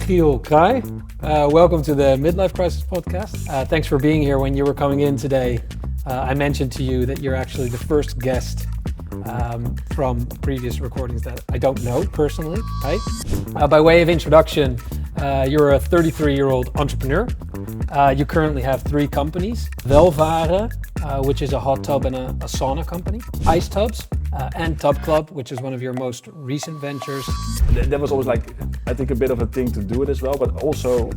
Chiel Kraai. Welcome to the Midlife Crisis Podcast. Thanks for being here. When you were coming in today, I mentioned to you that you're actually the first guest from previous recordings that I don't know personally, right? By way of introduction, you're a 33-year-old entrepreneur. You currently have 3 companies: Welvare, which is a hot tub and a sauna company; IceTubs, and Tub Club, which is one of your most recent ventures. That was always like, I think, a bit of a thing to do it as well, but also,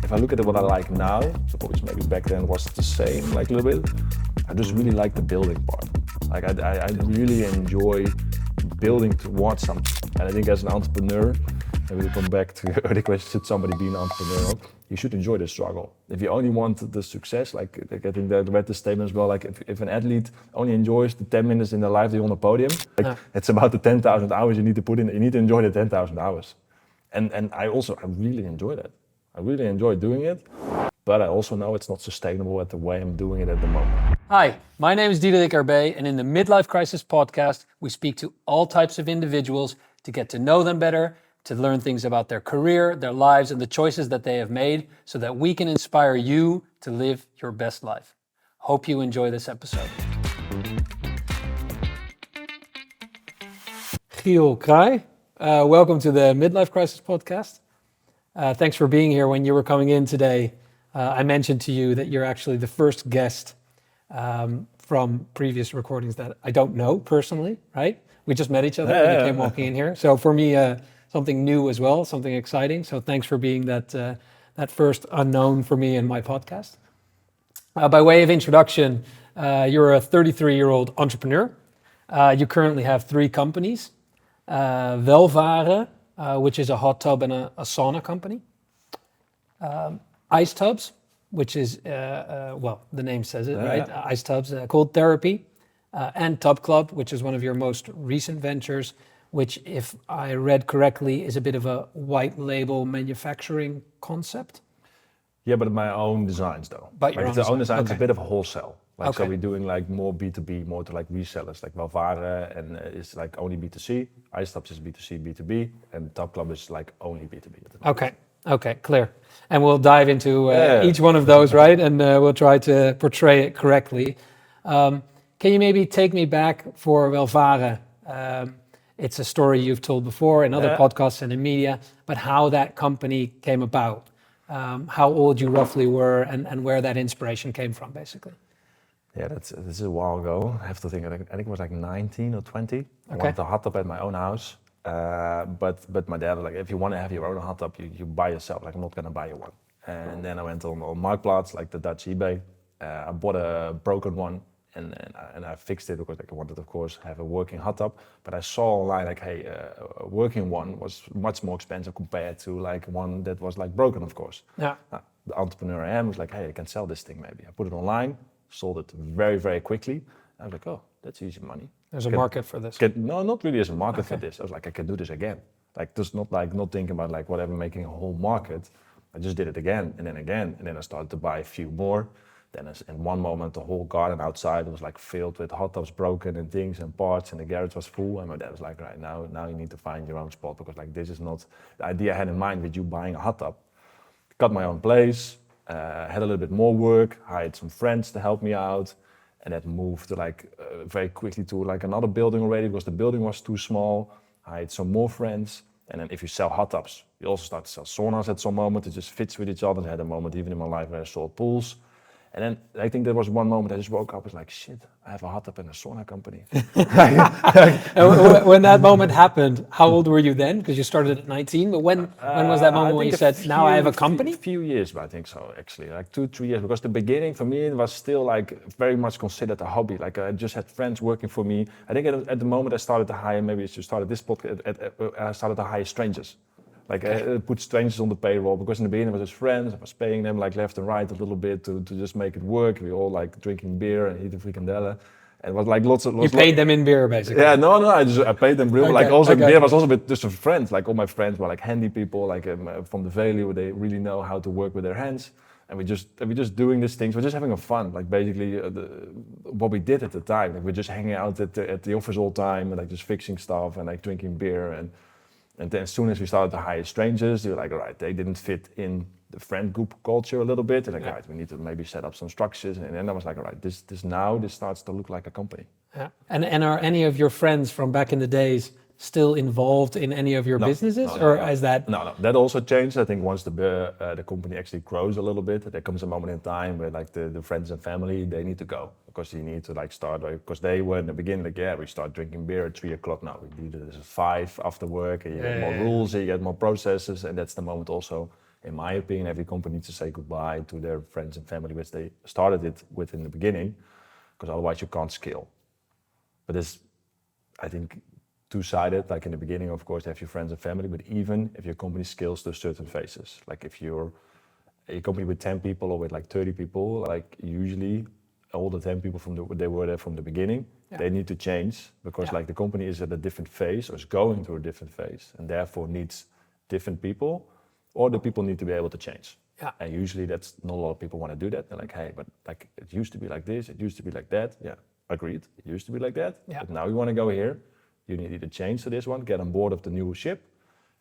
if I look at what I like now, so which maybe back then was the same, like a little bit, I just really like the building part. Like I really enjoy building towards something. And I think as an entrepreneur, maybe to come back to your early question, should somebody be an entrepreneur? You should enjoy the struggle. If you only want the success, like I think that I read the statement as well, like if an athlete only enjoys the 10 minutes in their life they're on the podium, it's about the 10,000 hours you need to put in, you need to enjoy the 10,000 hours. And I really enjoy that. I really enjoy doing it, but I also know it's not sustainable at the way I'm doing it at the moment. Hi, my name is Chiel Kraai, and in the Midlife Crisis Podcast, we speak to all types of individuals to get to know them better, to learn things about their career, their lives, and the choices that they have made so that we can inspire you to live your best life. Hope you enjoy this episode. Chiel Kraai, welcome to the Midlife Crisis Podcast. Thanks for being here. When you were coming in today, I mentioned to you that you're actually the first guest from previous recordings that I don't know personally, right? We just met each other when you came walking in here. So for me, something new as well, something exciting. So thanks for being that first unknown for me in my podcast. By way of introduction, you're a 33-year-old entrepreneur. You currently have 3 companies: Welvare, which is a hot tub and a sauna company; IceTubs, which is, the name says it, right? IceTubs, cold therapy; and Tub Club, which is one of your most recent ventures, which, if I read correctly, is a bit of a white label manufacturing concept. Yeah, but my own designs though. But your own designs, okay. A bit of a wholesale. Like, okay. So we're doing like more B2B, more to like resellers, like Welvare, and it's like only B2C. IceTubs is B2C, B2B, and Tub Club is like only B2B. Okay, clear. And we'll dive into each one of those, right? And we'll try to portray it correctly. Can you maybe take me back for Welvare? It's a story you've told before in other podcasts and in media, but how that company came about, how old you roughly were, and where that inspiration came from, basically. Yeah, this is a while ago. I have to think. I think it was like 19 or 20. Okay. I wanted a hot tub at my own house, but my dad was like, if you want to have your own hot tub, you buy yourself. Like, I'm not gonna buy you one. And then I went on Marktplaats, like the Dutch eBay. I bought a broken one. And I fixed it because I wanted, of course, have a working hot tub. But I saw online like, hey, a working one was much more expensive compared to like one that was like broken, of course. Yeah. The entrepreneur I am was like, hey, I can sell this thing maybe. I put it online, sold it very, very quickly. I was like, oh, that's easy money. There's a market for this. No, not really as a market for this. I was like, I can do this again. Like, just not thinking about like whatever, making a whole market. I just did it again, and then I started to buy a few more. Then in one moment, the whole garden outside was like filled with hot tubs, broken and things and parts, and the garage was full. And my dad was like, right, now you need to find your own spot, because like this is not the idea I had in mind with you buying a hot tub. Got my own place, had a little bit more work, hired some friends to help me out, and that moved to like very quickly to like another building already, because the building was too small. I had some more friends. And then if you sell hot tubs, you also start to sell saunas at some moment. It just fits with each other. I had a moment even in my life where I sold pools. And then I think there was one moment I just woke up, I was like, shit, I have a hot tub and a sauna company. And when that moment happened, how old were you then? Because you started at 19, but when was that moment when you said, now I have a company? A few years, but I think so, actually, like 2-3 years. Because the beginning for me, it was still like very much considered a hobby. Like I just had friends working for me. I think at the moment I started to hire, maybe it's just started this podcast, I started to hire strangers. Like I put strangers on the payroll, because in the beginning it was just friends. I was paying them like left and right a little bit to just make it work. We all like drinking beer and eating frikandellen. And it was like lots. You paid them in beer, basically. Yeah, no, I paid them real. Like also beer was also with just some friends. Like all my friends were like handy people, like from the Valley, where they really know how to work with their hands. And we're just doing these things. We're just having fun. Like basically what we did at the time. Like we're just hanging out at the office all the time and like just fixing stuff and like drinking beer and And then as soon as we started to hire strangers, they were like, all right, they didn't fit in the friend group culture a little bit. They're like, all right, we need to maybe set up some structures. And then I was like, all right, this starts to look like a company. Yeah. And are any of your friends from back in the days still involved in any of your businesses? Is that? No. That also changed. I think once the company actually grows a little bit, there comes a moment in time where like the friends and family, they need to go. Because you need to like start, because they were in the beginning like, yeah, we start drinking beer at 3 o'clock. Now we do this at 5 after work, and you get more rules, you get more processes. And that's the moment also, in my opinion, every company needs to say goodbye to their friends and family, which they started it with in the beginning, because otherwise you can't scale. But it's, I think, two-sided. Like in the beginning, of course, you have your friends and family, but even if your company scales to certain phases, like if you're a company with 10 people or with like 30 people, like usually all the 10 people they were there from the beginning, they need to change because like the company is at a different phase or is going through a different phase and therefore needs different people, or the people need to be able to change. Yeah. And usually that's not a lot of people want to do that. They're like, hey, but like it used to be like this, it used to be like that. Yeah, agreed. It used to be like that. Yeah. But now you want to go here. You need to change to this one, get on board of the new ship.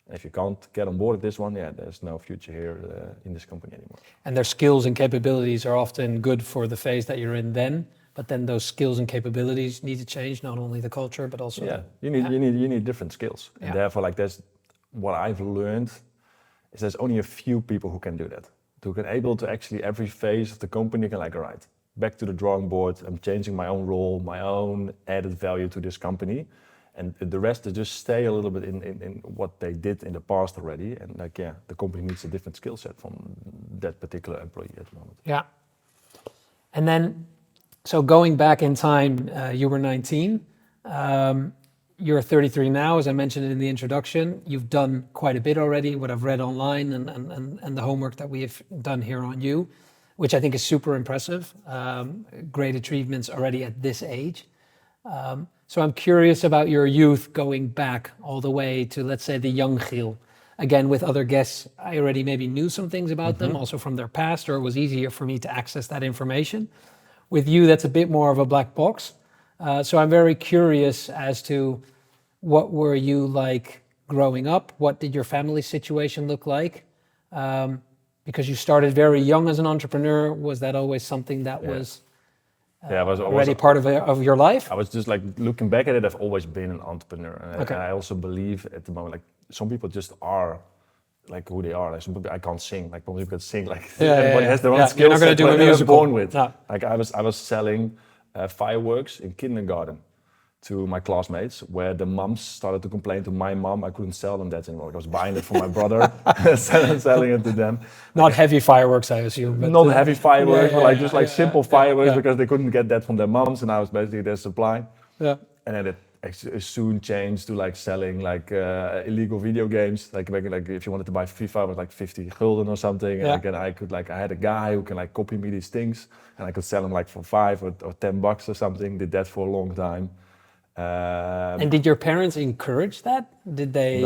And if you can't get on board of this one, there's no future here in this company anymore. And their skills and capabilities are often good for the phase that you're in then, but then those skills and capabilities need to change, not only the culture, but also... Yeah, you need different skills. And therefore, like that's what I've learned, is there's only a few people who can do that. Who can able to actually every phase of the company can like, all right, back to the drawing board, I'm changing my own role, my own added value to this company. And the rest is just stay a little bit in what they did in the past already. And like, the company needs a different skill set from that particular employee at the moment. Yeah. And then, so going back in time, you were 19. You're 33 now, as I mentioned in the introduction. You've done quite a bit already, what I've read online and the homework that we have done here on you, which I think is super impressive. Great achievements already at this age. So I'm curious about your youth going back all the way to, let's say, the young Chiel. Again, with other guests, I already maybe knew some things about them, also from their past, or it was easier for me to access that information. With you, that's a bit more of a black box. So I'm very curious as to what were you like growing up? What did your family situation look like? Because you started very young as an entrepreneur. Was that always something that was... I was already part of your life? I was just like looking back at it, I've always been an entrepreneur. And I also believe at the moment, like some people just are like who they are. Like some people, I can't sing, like some people can sing, like everybody has their own skills. You're not going to do a musical. Born with. No. Like I was selling fireworks in kindergarten to my classmates, where the moms started to complain to my mom I couldn't sell them that anymore. I was buying it for my brother, selling it to them. Not heavy fireworks, I assume. But not heavy fireworks, but like simple fireworks because they couldn't get that from their moms, and I was basically their supply. Yeah. And then it soon changed to like selling like illegal video games. Like if you wanted to buy FIFA, it was like 50 gulden or something. And I had a guy who can like copy me these things, and I could sell them like for $5 or $10 or something. Did that for a long time. And did your parents encourage that? Did they?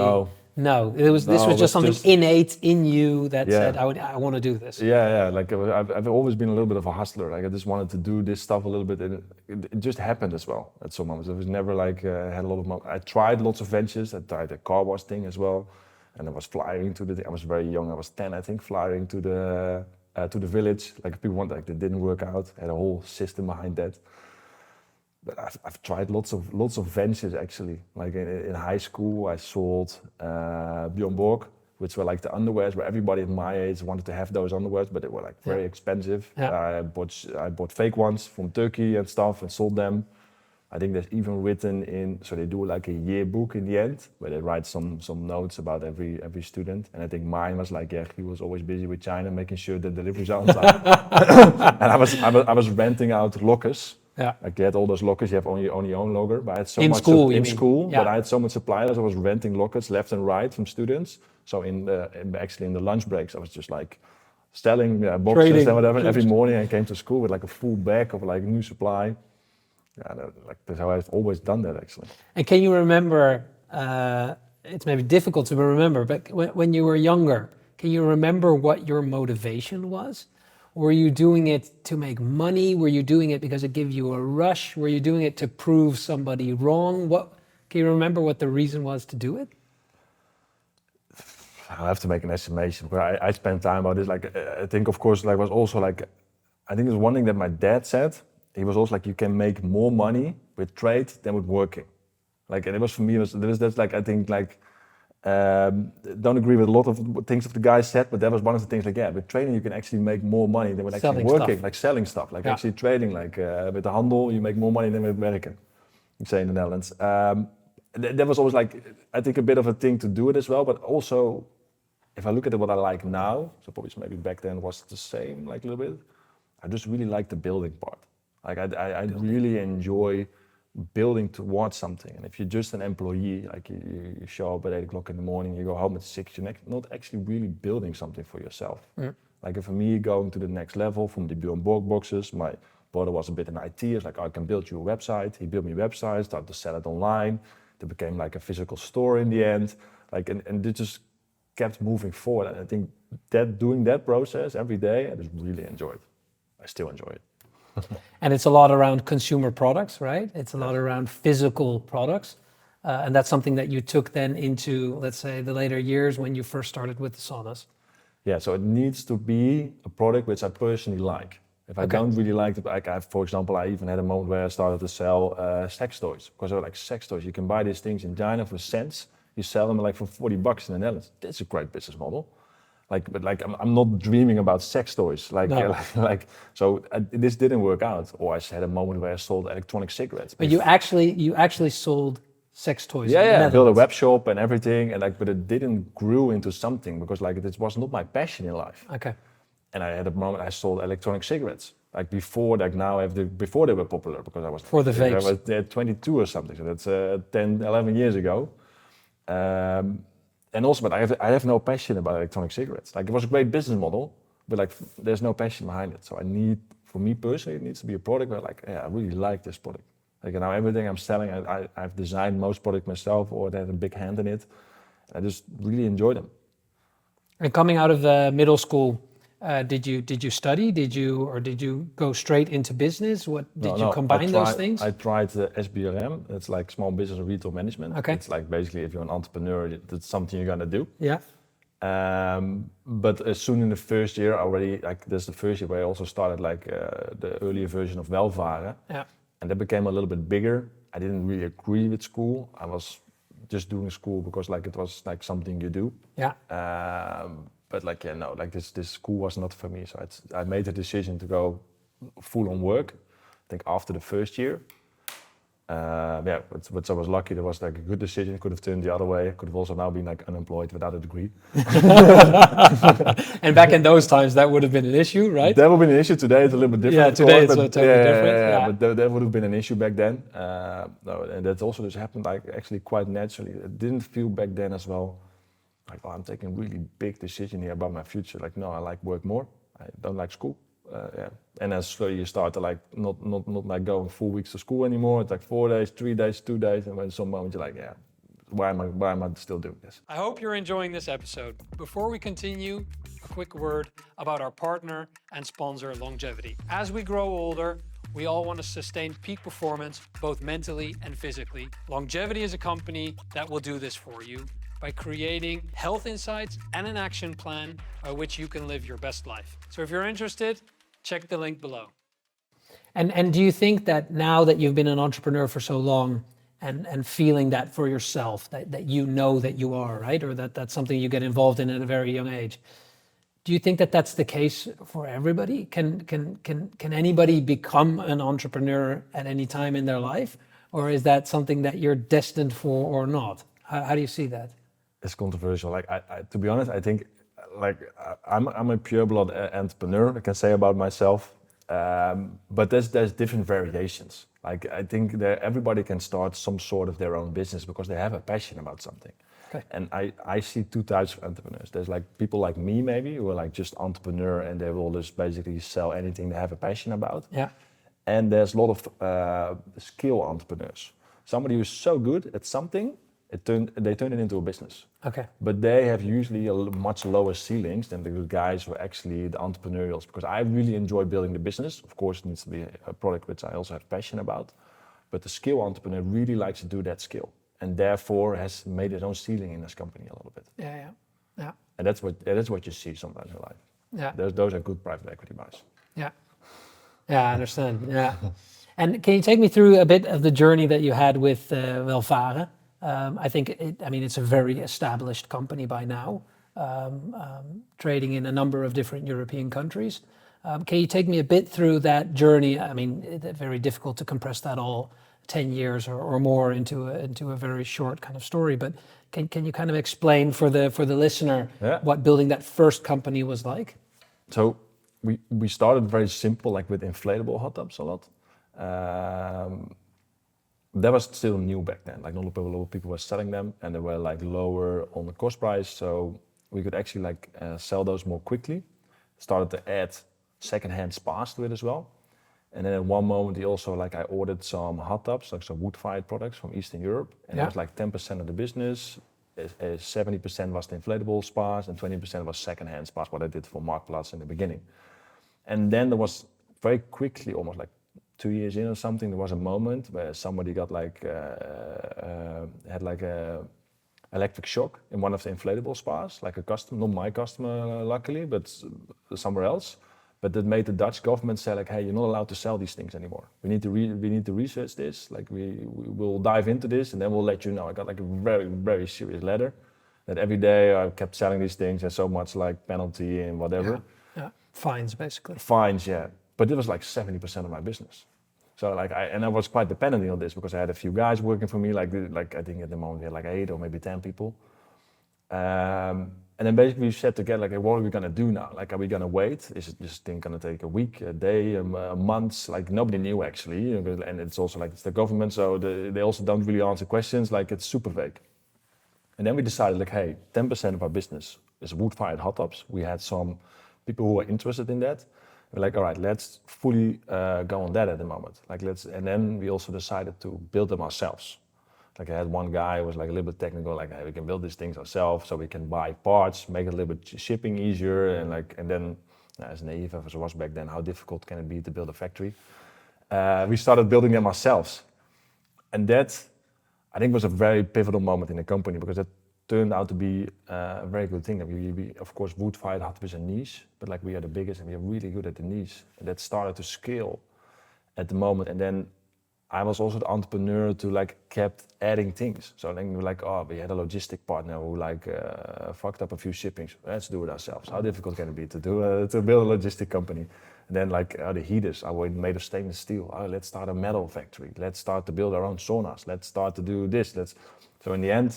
No. This was just something innate in you that said, I want to do this. Yeah. Like I've always been a little bit of a hustler. Like I just wanted to do this stuff a little bit, and it just happened as well at some moments. It was never like had a lot of money. I tried lots of ventures. I tried the car wash thing as well, and I was flying to I was very young. I was 10, I think, flying to the village. Like people wanted, like it didn't work out. I had a whole system behind that. But I've tried lots of ventures actually. Like in high school, I sold Bjorn Borg, which were like the underwears where everybody at my age wanted to have those underwears, but they were like very expensive. I bought fake ones from Turkey and stuff and sold them. I think there's even written so they do like a yearbook in the end where they write some notes about every student. And I think mine was like, he was always busy with China, making sure the deliveries are on time. And I was renting out lockers. Yeah. Like you had all those lockers, you have only your own locker, but I had so much in school, but I had so much suppliers, I was renting lockers left and right from students. So actually in the lunch breaks, I was just like selling boxes Trading. And whatever. Every morning I came to school with like a full bag of like new supply. That's how I've always done that actually. And can you remember, it's maybe difficult to remember, but when you were younger, can you remember what your motivation was? Were you doing it to make money? Were you doing it because it gave you a rush? Were you doing it to prove somebody wrong? Can you remember what the reason was to do it? I have to make an estimation, because I spent time about this. Like, I think, of course, like was also like, I think there's one thing that my dad said. He was also like, you can make more money with trade than with working. Like, and it was for me, that's like, I think like, don't agree with a lot of things that the guy said, but that was one of the things. Like, yeah, with trading you can actually make more money than with actually working, like selling stuff, like actually trading. Like with the handel, you make more money than with working. You say in the Netherlands. That was always like, I think a bit of a thing to do it as well, but also, if I look at what I like now, so probably maybe back then was the same, like a little bit. I just really like the building part. Like I really enjoy building towards something. And if you're just an employee, like you show up at 8 o'clock in the morning, you go home at 6, you're not actually really building something for yourself. Like for me, going to the next level from the Bjorn Borg boxes, my brother was a bit in IT. It's like, I can build you a website. He built me a website, started to sell it online. It became like a physical store in the end. Like, and it just kept moving forward. And I think that doing that process every day, I just really enjoyed. I still enjoy it. And it's a lot around consumer products, right? It's a lot around physical products. And that's something that you took then into, let's say, the later years when you first started with the saunas. Yeah, so it needs to be a product which I personally like. If I don't really like it, like for example, I even had a moment where I started to sell sex toys. Because I was like, sex toys, you can buy these things in China for cents. You sell them like for $40 in the Netherlands. That's a great business model. Like, but like I'm not dreaming about sex toys. Like, no. This didn't work out. Or I had a moment where I sold electronic cigarettes. But you actually sold sex toys. Yeah, I built a web shop and everything, and like, but it didn't grow into something because like it was not my passion in life. Okay. And I had a moment I sold electronic cigarettes. Like before, like now, before they were popular, because I was for the vapes. I was 22 or something. So that's 10, 11 years ago. And also, but I have no passion about electronic cigarettes. Like, it was a great business model, but like there's no passion behind it. So for me personally, it needs to be a product where like, yeah, I really like this product. Like now everything I'm selling, I've designed most products myself, or they have a big hand in it. I just really enjoy them. And coming out of the middle school, did you study? Did you go straight into business? Did you combine those things? I tried SBRM. It's like small business and retail management. Okay. It's like basically if you're an entrepreneur, that's something you're gonna do. Yeah. But as soon in the first year, already like this is the first year where I also started like the earlier version of Welvare. Yeah. And that became a little bit bigger. I didn't really agree with school. I was just doing school because like it was like something you do. Yeah. But like, yeah, no, like this school was not for me. So I made the decision to go full on work. I think after the first year. But I was lucky. There was like a good decision. Could have turned the other way. Could have also now been like unemployed without a degree. And back in those times, that would have been an issue, right? That would have been an issue. Today it's a little bit different. Yeah, today it's totally different. Yeah. But that would have been an issue back then. And that also just happened like actually quite naturally. It didn't feel back then as well like, oh, I'm taking a really big decision here about my future. Like, no, I like work more. I don't like school. And then slowly you start to like not like going full weeks to school anymore. It's like 4 days, 3 days, 2 days, and when some moment you're like, yeah, why am I still doing this? I hope you're enjoying this episode. Before we continue, a quick word about our partner and sponsor, Longevity. As we grow older, we all want to sustain peak performance, both mentally and physically. Longevity is a company that will do this for you by creating health insights and an action plan by which you can live your best life. So if you're interested, check the link below. And do you think that now that you've been an entrepreneur for so long and feeling that for yourself, that you know that you are, right? Or that's something you get involved in at a very young age. Do you think that that's the case for everybody? Can anybody become an entrepreneur at any time in their life? Or is that something that you're destined for or not? How do you see that? It's controversial. Like, I to be honest, I think like I'm a pure blood entrepreneur. I can say about myself, but there's different variations. Like, I think that everybody can start some sort of their own business because they have a passion about something. Okay. And I see two types of entrepreneurs. There's like people like me maybe who are like just entrepreneur and they will just basically sell anything they have a passion about. Yeah. And there's a lot of skill entrepreneurs. Somebody who's so good at something. They turn it into a business. Okay. But they have usually much lower ceilings than the guys who are actually the entrepreneurials. Because I really enjoy building the business. Of course, it needs to be a product which I also have passion about. But the skill entrepreneur really likes to do that skill. And therefore has made his own ceiling in his company a little bit. Yeah. Yeah. And that's what you see sometimes in life. Yeah. Those are good private equity buys. Yeah. Yeah, I understand. Yeah. And can you take me through a bit of the journey that you had with Welvare? I think it's a very established company by now, trading in a number of different European countries. Can you take me a bit through that journey? I mean, it's very difficult to compress that all 10 years or more into a very short kind of story, but can you kind of explain for the listener what building that first company was like? So we started very simple, like with inflatable hot tubs a lot. That was still new back then. Like not a lot of people were selling them, and they were like lower on the cost price, so we could actually sell those more quickly. Started to add secondhand spas to it as well. And then at one moment, I ordered some hot tubs, like some wood-fired products from Eastern Europe, and it was like 10% of the business. 70% was the inflatable spas, and 20% was secondhand spas, what I did for Marktplaats in the beginning. And then there was very quickly, almost like 2 years in or something, there was a moment where somebody got had a electric shock in one of the inflatable spas, like a customer, not my customer luckily, but somewhere else. But that made the Dutch government say like, hey, you're not allowed to sell these things anymore. We need to research this. Like we will dive into this, and then we'll let you know. I got like a very, very serious letter that every day I kept selling these things and so much like penalty and whatever. Yeah. Fines basically. Fines, yeah. But it was like 70% of my business. So I was quite dependent on this because I had a few guys working for me. Like I think at the moment we had like 8 or maybe 10 people. And then basically we said together, like, hey, what are we gonna do now? Like, are we gonna wait? Is it this thing gonna take a week, a day, a month? Like nobody knew actually. And it's also like it's the government, so they also don't really answer questions. Like it's super vague. And then we decided, like, hey, 10% of our business is wood-fired hot tubs. We had some people who were interested in that. We're like, all right, let's fully go on that at the moment. And then we also decided to build them ourselves. Like I had one guy who was like a little bit technical, like, hey, we can build these things ourselves, so we can buy parts, make it a little bit shipping easier, and then as naive as I was back then, how difficult can it be to build a factory? We started building them ourselves, and that I think was a very pivotal moment in the company because it turned out to be a very good thing. We of course wood-fired hot tubs is a niche, but like we are the biggest and we are really good at the niche, and that started to scale at the moment, and then I was also the entrepreneur to like kept adding things. So then we were like, oh, we had a logistic partner who fucked up a few shippings. Let's do it ourselves. How difficult can it be to build a logistic company? And then the heaters are made of stainless steel. Oh, let's start a metal factory. Let's start to build our own saunas. Let's start to do this. So in the end,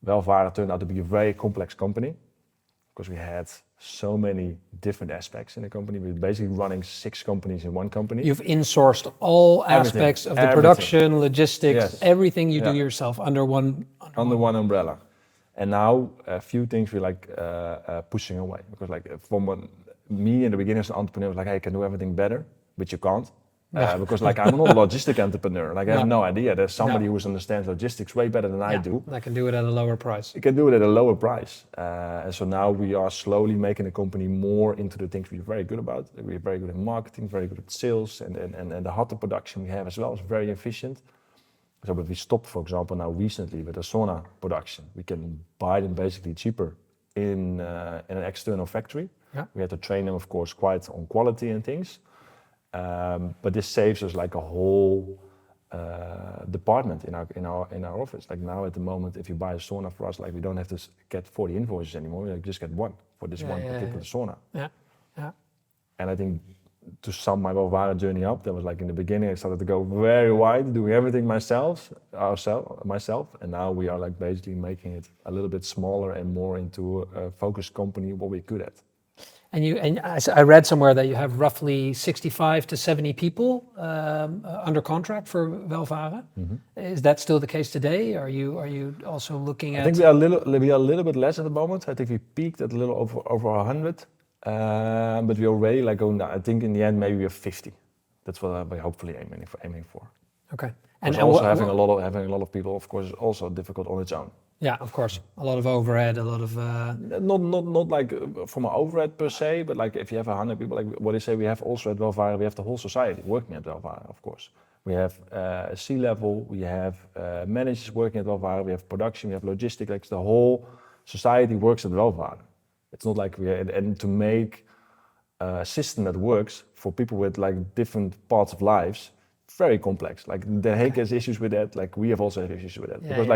Welvare turned out to be a very complex company because we had so many different aspects in the company. We're basically running 6 companies in one company. You've insourced all aspects of the production, logistics, everything you do yourself under one umbrella. And now a few things we pushing away because me in the beginning as an entrepreneur was like, hey, I can do everything better, but you can't. Because I'm not a logistic entrepreneur. I have no idea. There's somebody who understands logistics way better than I do. I can do it at a lower price. You can do it at a lower price. And so now we are slowly making the company more into the things we're very good about. We're very good at marketing, very good at sales, and the hot tub production we have as well is very efficient. So but we stopped, for example, now recently with the sauna production. We can buy them basically cheaper in an external factory. Yeah. We had to train them, of course, quite on quality and things. But this saves us like a whole department in our office. Like now at the moment, if you buy a sauna for us, like we don't have to get 40 invoices anymore. We just get one for this particular sauna. Yeah, yeah. And I think to sum my Welvare journey up, that was like in the beginning, I started to go very wide, doing everything myself, and now we are like basically making it a little bit smaller and more into a focused company, what we're good at. And I read somewhere that you have roughly 65 to 70 people under contract for Welvare. Mm-hmm. Is that still the case today? Are you also looking at? I think we are a little bit less at the moment. I think we peaked at a little over 100, but we already going down. I think in the end maybe we have 50. That's what we're hopefully aiming for. Okay. And also having a lot of people, of course, is also difficult on its own. Yeah, of course. A lot of overhead, a lot of... Not like from an overhead per se, but like if you have 100 people, like what I say, we have also at Welvare, we have the whole society working at Welvare, of course. We have C-level, we have managers working at Welvare, we have production, we have logistics, like the whole society works at Welvare. It's not like and to make a system that works for people with like different parts of lives, very complex. Like the Hague has issues with that. Like we have also had issues with that because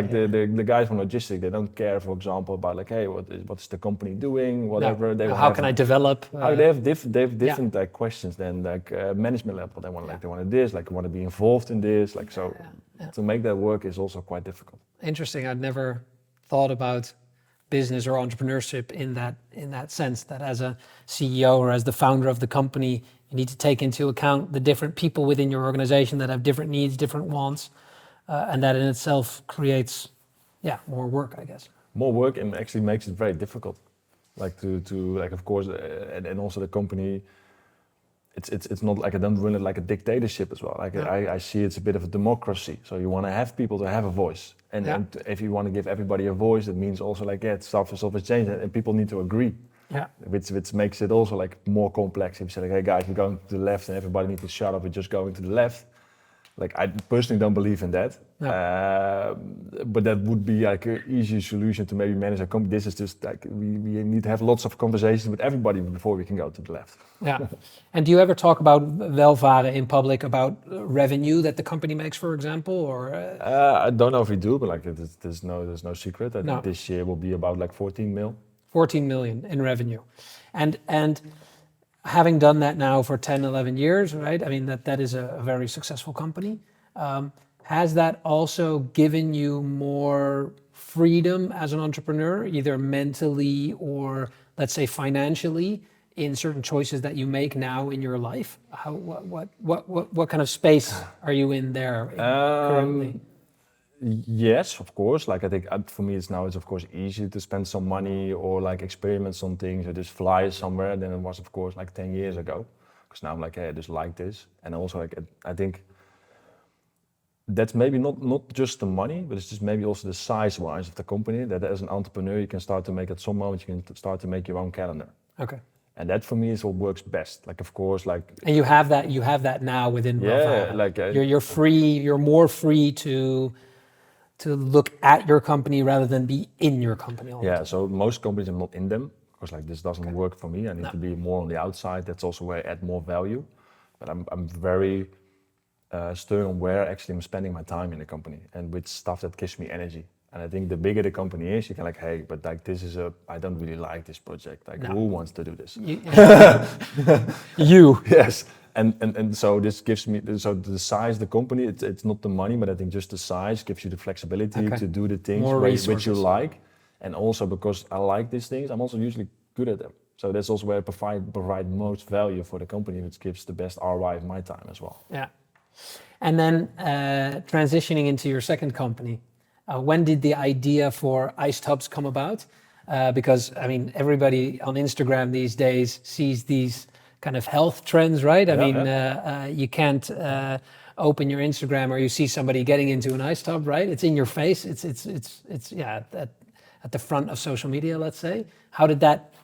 the guys from logistics, they don't care, for example, about like, hey, what is the company doing, whatever. No. How can I develop? They have different like questions than like management level. They want this, like want to be involved in this, like so. To make that work is also quite difficult. Interesting. I'd never thought about business or entrepreneurship in that sense, that as a CEO or as the founder of the company, you need to take into account the different people within your organization that have different needs, different wants, and that in itself creates, more work, I guess. More work, and actually makes it very difficult. Like to like, of course, and also the company. It's not like I don't run it like a dictatorship as well. Like I see it's a bit of a democracy. So you want to have people to have a voice, and if you want to give everybody a voice, that means also like stuff is changing, and people need to agree. Yeah, which makes it also like more complex. If you say like, hey guys, we're going to the left, and everybody needs to shut up and just going to the left. Like I personally don't believe in that, but that would be like an easy solution to maybe manage a company. This is just like we need to have lots of conversations with everybody before we can go to the left. Yeah, and do you ever talk about Welvare in public, about revenue that the company makes, for example, or? I don't know if we do, but like there's no secret. I think this year will be about like 14 mil. 14 million in revenue, and. Having done that now for 10, 11 years, right? I mean, that is a very successful company. Has that also given you more freedom as an entrepreneur, either mentally or let's say financially, in certain choices that you make now in your life? What kind of space are you in there currently? Yes, of course. Like I think for me, it's of course easier to spend some money or like experiment some things or just fly somewhere than it was, of course, like 10 years ago. Because now I'm like, hey, I just like this, and also like I think that's maybe not just the money, but it's just maybe also the size-wise of the company. That as an entrepreneur, you can start to make at some moment you can start to make your own calendar. Okay. And that for me is what works best. Like of course, like. And you have that now within Welvare. Like you're free. You're more free to look at your company rather than be in your company all the time. So most companies I'm not in them because like this doesn't work for me. I need to be more on the outside. That's also where I add more value. But I'm very stern on where actually I'm spending my time in the company and with stuff that gives me energy. And I think the bigger the company is, you can like, hey, but like I don't really like this project. Like who wants to do this? You. Yes. And so this gives me, so the size of the company, it's not the money, but I think just the size gives you the flexibility to do the things which you like. And also because I like these things, I'm also usually good at them. So that's also where I provide most value for the company, which gives the best ROI of my time as well. Yeah. And then transitioning into your second company, when did the idea for IceTubs come about? Because I mean, everybody on Instagram these days sees these kind of health trends, right? I mean, you can't open your Instagram or you see somebody getting into an ice tub, right? It's in your face. It's at the front of social media, let's say. How did that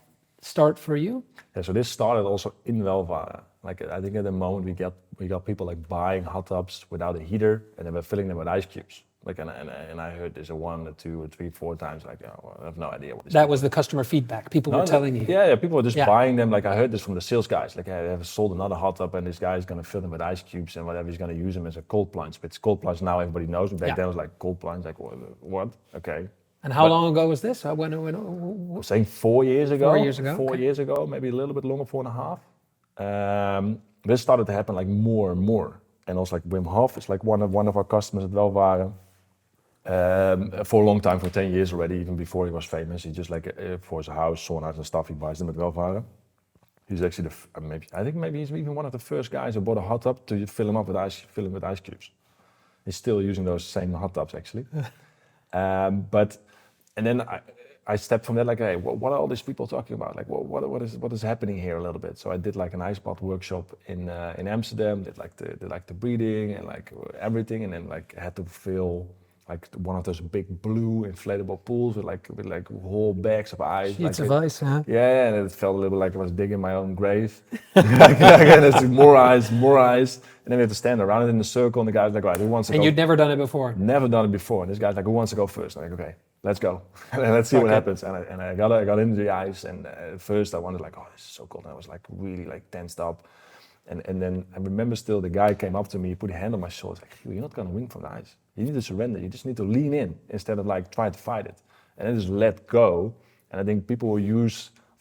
start for you? Yeah, so this started also in Welvare. Like I think at the moment we got people like buying hot tubs without a heater and then we're filling them with ice cubes. Like and I heard this 1 or 2 or 3, 4 times. Like I have no idea what this. That was the customer feedback. People were telling you. Yeah, people were just buying them. Like I heard this from the sales guys. Like they have sold another hot tub and this guy is going to fill them with ice cubes and whatever. He's going to use them as a cold plunge. But cold plunge now everybody knows. Back then it was like cold plunge. Like what? Okay. And how long ago was this? I'm saying 4 years ago. 4 years ago. 4 years ago, maybe a little bit longer, 4.5. This started to happen like more and more. And also like Wim Hof is like one of our customers at Welvare. For a long time, for 10 years already, even before he was famous. He just like for his house, saunas and stuff, he buys them at Welvare. He's actually I think maybe he's even one of the first guys who bought a hot tub to fill him with ice cubes. He's still using those same hot tubs actually. And then I stepped from that like, hey, what are all these people talking about? Like, what is happening here a little bit? So I did like an ice bath workshop in Amsterdam. Did like the breathing and like everything, and then like had to fill like one of those big blue inflatable pools with like whole bags of ice. Sheets of ice, huh? Yeah, and it felt a little like I was digging my own grave. And it's more ice, and then we had to stand around it in a circle, and the guy's like, right, who wants to go? And you'd never done it before? Never done it before. And this guy's like, who wants to go first? I'm like, okay. let's go. And let's see what Okay. happens. And I got into the ice, and at first I wanted like, oh, this is so cold. And I was like really like tensed up. And then I remember still the guy came up to me, put a hand on my shoulder, like, you're not gonna win from the ice. You need to surrender. You just need to lean in instead of like try to fight it. And then just let go. And I think people who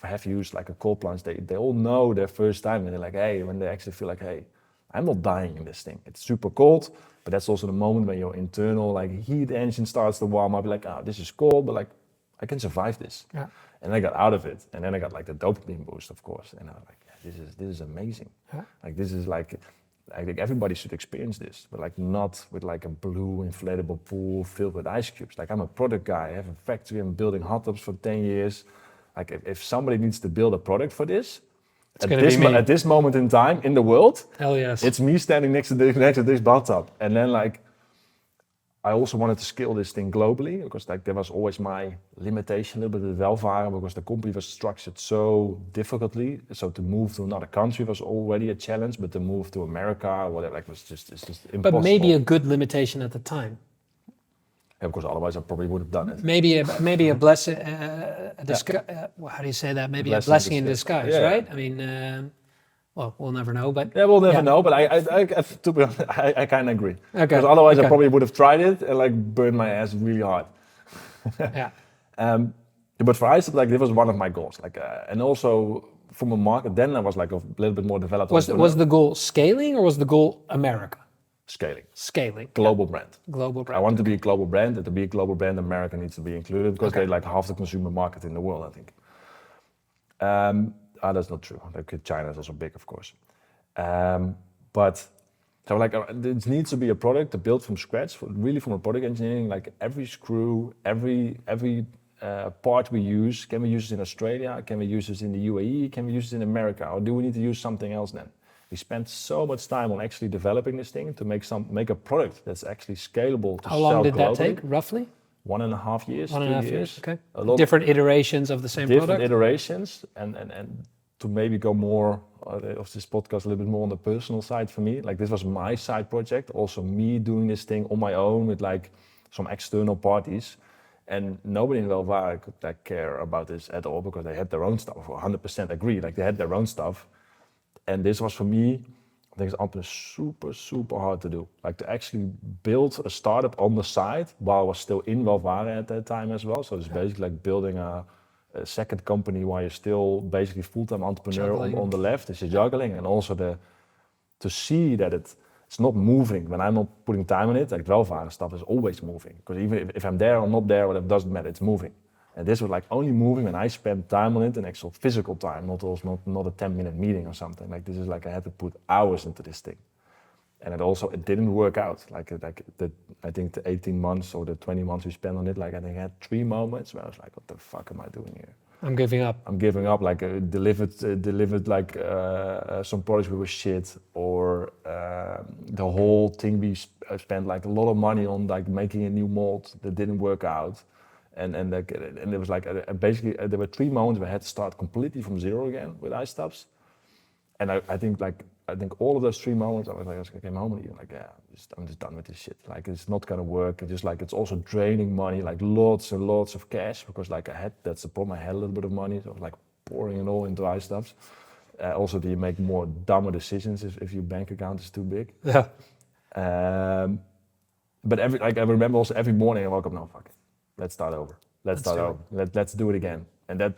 have used like a cold plunge, they all know their first time, and they're like, hey, when they actually feel like, hey, I'm not dying in this thing. It's super cold, but that's also the moment when your internal like heat engine starts to warm up. You're like, oh, this is cold, but like I can survive this. Yeah. And I got out of it, and then I got like the dopamine boost, of course. And I was like, yeah, this is amazing. Yeah. Like this is like, I think everybody should experience this, but like not with like a blue inflatable pool filled with ice cubes. Like I'm a product guy. I have a factory. I'm building hot tubs for 10 years. Like if somebody needs to build a product for this, at this moment in time in the world, hell yes, it's me standing next to this bathtub. And then like, I also wanted to scale this thing globally, because like there was always my limitation a little bit with Welvare, because the company was structured so difficultly. So to move to another country was already a challenge, but to move to America or whatever, like it's just impossible. But maybe a good limitation at the time. And of course, otherwise I probably would have done it. Maybe a blessing, how do you say that? Maybe a blessing in disguise, yeah. Right? I mean, well, we'll never know, but... Yeah, we'll never know, but to be honest, I kind of agree. Okay. Because otherwise I probably would have tried it and like burned my ass really hard. Yeah. But for IceTubs, like this was one of my goals. Like, and also from a market, then I was like a little bit more developed. Was the goal scaling or was the goal America? Scaling. Global brand. Global brand. I want to be a global brand, and to be a global brand, America needs to be included, because they're like half the consumer market in the world, I think. That's not true. Like China is also big, of course. But so like it needs to be a product to build from scratch, really from a product engineering. Like every screw, every part we use, can we use it in Australia? Can we use it in the UAE? Can we use it in America? Or do we need to use something else then? We spent so much time on actually developing this thing to make a product that's actually scalable to sell globally. How long did that take, roughly? 1.5 years, 1.5 years, okay. Different iterations of the same product? Different iterations, and to maybe go more of this podcast a little bit more on the personal side for me. Like this was my side project, also me doing this thing on my own with like some external parties. And nobody in Welvare could like care about this at all, because they had their own stuff. 100% agree, like they had their own stuff. And this was for me, I think it's super, super hard to do. Like to actually build a startup on the side while I was still in Welvare at that time as well. So it's basically like building a second company while you're still basically full-time entrepreneur on the left. It's juggling, and also to see that it's not moving when I'm not putting time on it. Like Welvare stuff is always moving, because even if I'm there or not there, it doesn't matter, it's moving. And this was like only moving when I spent time on it, and actual physical time, not a 10-minute meeting or something. Like this is like I had to put hours into this thing. And it didn't work out. I think the 18 months or the 20 months we spent on it, like I think I had 3 moments where I was like, what the fuck am I doing here? I'm giving up. Like delivered like some products we were shit, or the whole thing we spent like a lot of money on like making a new mold that didn't work out. And there was like basically there were 3 moments where I had to start completely from zero again with IceTubs. And I think all of those 3 moments, I came home and like, yeah, I'm just done with this shit. Like it's not gonna work. And just like it's also draining money, like lots and lots of cash, because like that's the problem. I had a little bit of money, so I was like pouring it all into IceTubs. Also, do you make more dumber decisions if your bank account is too big? Yeah. But I remember also every morning I woke up, no, fuck it. Let's start over. Let's do it again. And that,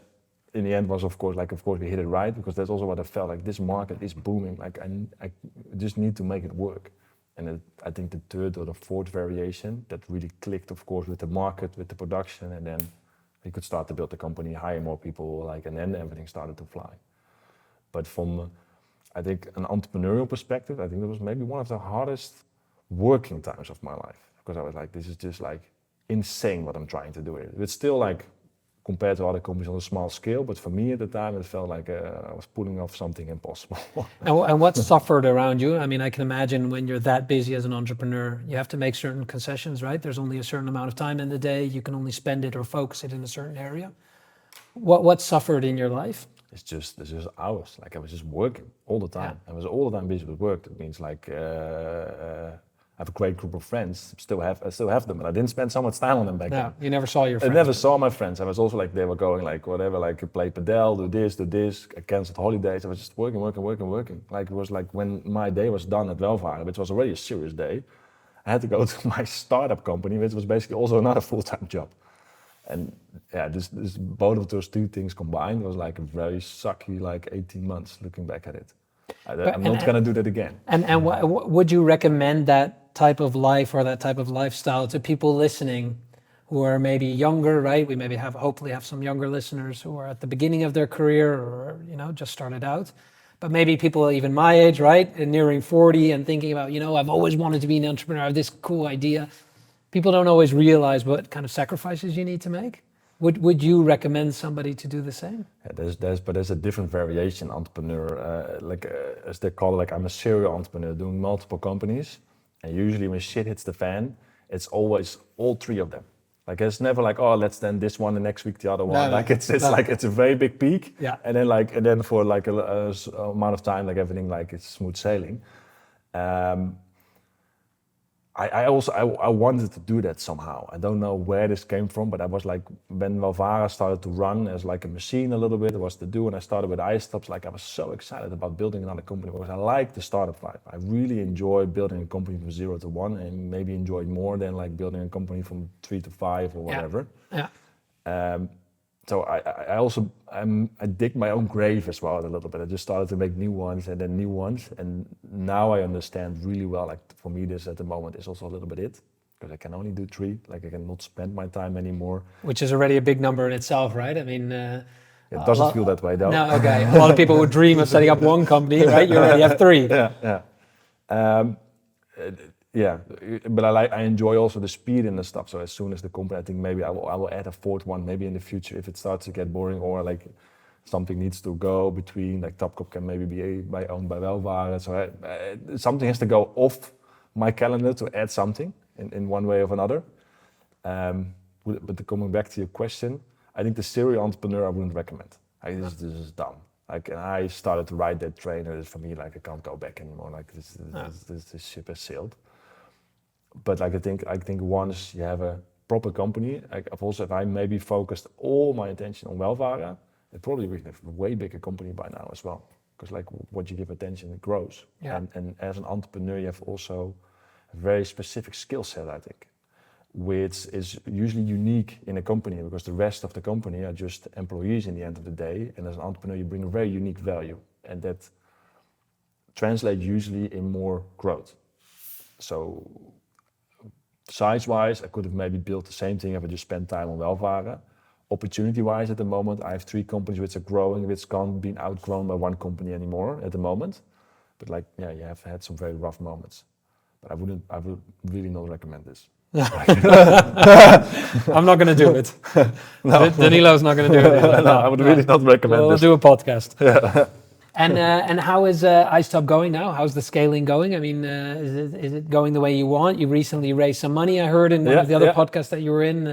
in the end, was of course we hit it right, because that's also what I felt like. This market is booming. Like I just need to make it work. And I think the 3rd or the 4th variation that really clicked, of course, with the market, with the production, and then we could start to build the company, hire more people, and then everything started to fly. But from, I think, an entrepreneurial perspective, I think that was maybe one of the hardest working times of my life, because I was like, this is just like insane what I'm trying to do here. It's still like compared to other companies on a small scale, but for me at the time it felt like I was pulling off something impossible. And what suffered around you? I mean, I can imagine when you're that busy as an entrepreneur, you have to make certain concessions, right? There's only a certain amount of time in the day. You can only spend it or focus it in a certain area. What suffered in your life? It's just hours. Like I was just working all the time. Yeah. I was all the time busy with work. That means like have a great group of friends. I still have them, and I didn't spend so much time on them back then. No, you never saw your I friends. never saw my friends. I was also like, they were going like whatever, like play padel, do this. I canceled holidays. I was just working. Like it was like when my day was done at Welvare, which was already a serious day, I had to go to my startup company, which was basically also another full-time job. And yeah, this both of those two things combined was like a very sucky like 18 months looking back at it. I'm not gonna do that again. And would you recommend that type of life or that type of lifestyle to people listening who are maybe younger, right? We maybe hopefully have some younger listeners who are at the beginning of their career or, just started out. But maybe people even my age, right? And nearing 40 and thinking about, I've always wanted to be an entrepreneur. I have this cool idea. People don't always realize what kind of sacrifices you need to make. Would you recommend somebody to do the same? Yeah, there's a different variation entrepreneur, as they call it, like I'm a serial entrepreneur doing multiple companies, and usually when shit hits the fan, it's always all three of them. Like it's never like, oh, let's then this one, the next week the other one. No, like it's like it's a very big peak, yeah. and then for like a amount of time, like everything like it's smooth sailing. I wanted to do that somehow. I don't know where this came from, but I was like, when Welvare started to run as like a machine a little bit, it was to do, and I started with IceTubs, like I was so excited about building another company because I like the startup life. I really enjoy building a company from 0 to 1, and maybe enjoy more than like building a company from 3 to 5 or whatever. Yeah. So I dig my own grave as well a little bit. I just started to make new ones and then new ones. And now I understand really well, like for me this at the moment is also a little bit it. Because I can only do 3, like I cannot spend my time anymore. Which is already a big number in itself, right? I mean... it doesn't feel that way though. No, okay. A lot of people would dream of setting up one company, right? You already have 3. Yeah, but I enjoy also the speed in the stuff. So as soon as the company, I think maybe I will add a 4th one maybe in the future if it starts to get boring or like something needs to go between, like Topcop can maybe be owned by Welvare. So something has to go off my calendar to add something in one way or another. But coming back to your question, I think the serial entrepreneur I wouldn't recommend. This is dumb. Like, and I started to ride that train, and for me, like I can't go back anymore. Like this ship has sailed. But like I think once you have a proper company, if I maybe focused all my attention on Welvare, it probably would have a way bigger company by now as well. Because like what you give attention, it grows. Yeah. And as an entrepreneur, you have also a very specific skill set, I think, which is usually unique in a company because the rest of the company are just employees in the end of the day. And as an entrepreneur, you bring a very unique value, and that translates usually in more growth. So size-wise, I could have maybe built the same thing if I just spent time on Welvare. Opportunity-wise, at the moment, I have 3 companies which are growing, which can't be outgrown by one company anymore at the moment. But like, yeah, you have had some very rough moments. But I would really not recommend this. I'm not going to do it. No. Danilo's not going to do it. No, I would really not recommend this. We'll do a podcast. Yeah. And how is IceTubs going now? How's the scaling going? I mean, is it going the way you want? You recently raised some money, I heard in one of the other podcasts that you were in.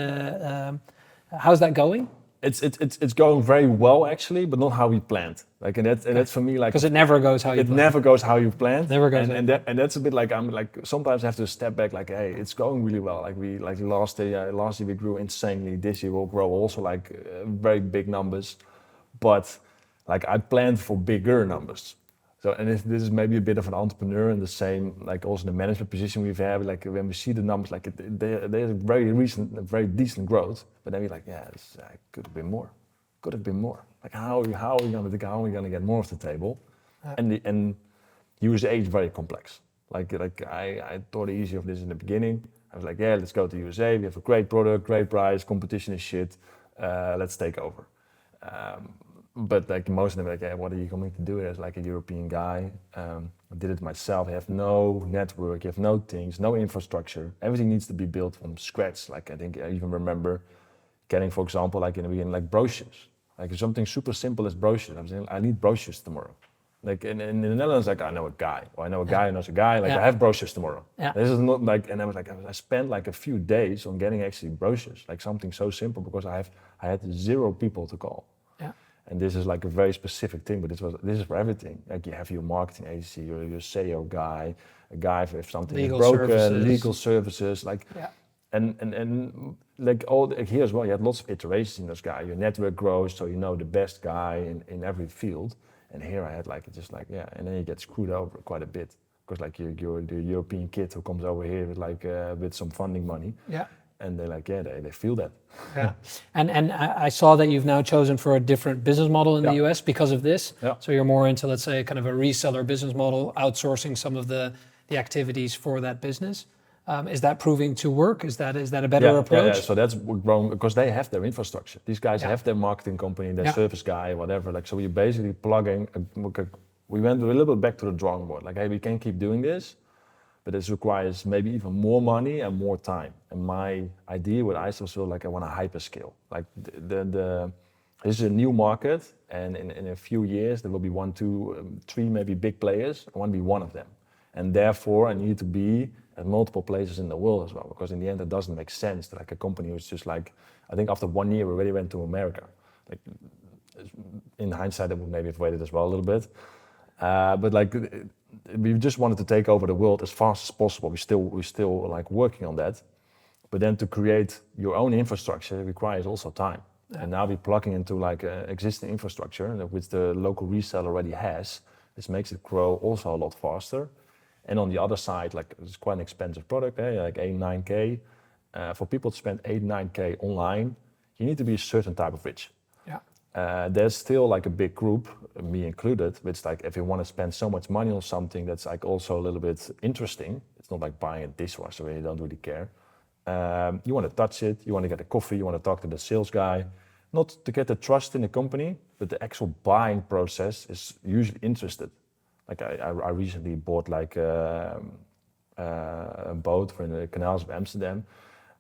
How's that going? It's going very well actually, but not how we planned. Like, and that's for me like because it never goes how you planned. It never goes how you planned. Never goes. And that's a bit like I'm like sometimes I have to step back. Like, hey, it's going really well. Like last year we grew insanely. This year we'll grow also like very big numbers, but like I planned for bigger numbers. So, and this is maybe a bit of an entrepreneur in the same, like also the management position we've had, like when we see the numbers, like there's a very decent growth, but then we're like, yeah, this could have been more. Like how are we gonna get more off the table? Yeah. And USA is very complex. Like I thought easy of this in the beginning. I was like, yeah, let's go to USA. We have a great product, great price, competition is shit. Let's take over. But like most of them, like, hey, what are you coming to do as like a European guy? I did it myself. You have no network, you have no things, no infrastructure. Everything needs to be built from scratch. Like I think I even remember getting, for example, like in the beginning, like brochures. Like something super simple as brochures. I'm saying I need brochures tomorrow. Like in the Netherlands, like I know a guy, or I know a guy who knows a guy. Like I have brochures tomorrow. Yeah. This is not like, and I was like, I spent like a few days on getting actually brochures, like something so simple because I had 0 people to call. Yeah. And this is like a very specific thing, but this is for everything. Like you have your marketing agency, your SEO guy, a guy if something Legal is broken, services. legal services, like, and like here as well, you had lots of iterations in this guy. Your network grows, so you know the best guy in every field. And here I had like, just like, and then you get screwed over quite a bit. Because like you're the European kid who comes over here with like with some funding money. Yeah. And they're like, they feel that. Yeah. And I saw that you've now chosen for a different business model in the US because of this. Yeah. So you're more into, let's say, kind of a reseller business model, outsourcing some of the activities for that business. Is that proving to work? Is that a better approach? Yeah, so that's grown because they have their infrastructure. These guys have their marketing company, their service guy, whatever. Like, so you're basically plugging. We went a little bit back to the drawing board. Like, hey, we can keep doing this, but this requires maybe even more money and more time. And my idea with IceTubs was like, I want a hyperscale. Like this is a new market, and in a few years there will be 1, 2, 3 maybe big players. I want to be one of them, and therefore I need to be at multiple places in the world as well. Because in the end, it doesn't make sense that like a company was just like, I think after 1 year we already went to America. Like in hindsight, I would maybe have waited as well a little bit. But like we just wanted to take over the world as fast as possible. We're still like working on that. But then to create your own infrastructure requires also time. Yeah. And now we're plugging into like existing infrastructure which the local reseller already has. This makes it grow also a lot faster. And on the other side, like it's quite an expensive product, like 8-9K. For people to spend 8-9K online, you need to be a certain type of rich. There's still like a big group, me included, which like if you want to spend so much money on something that's like also a little bit interesting, it's not like buying a dishwasher where you don't really care. You want to touch it, you want to get a coffee, you want to talk to the sales guy, not to get the trust in the company, but the actual buying process is usually interested. Like I recently bought like a boat for the canals of Amsterdam.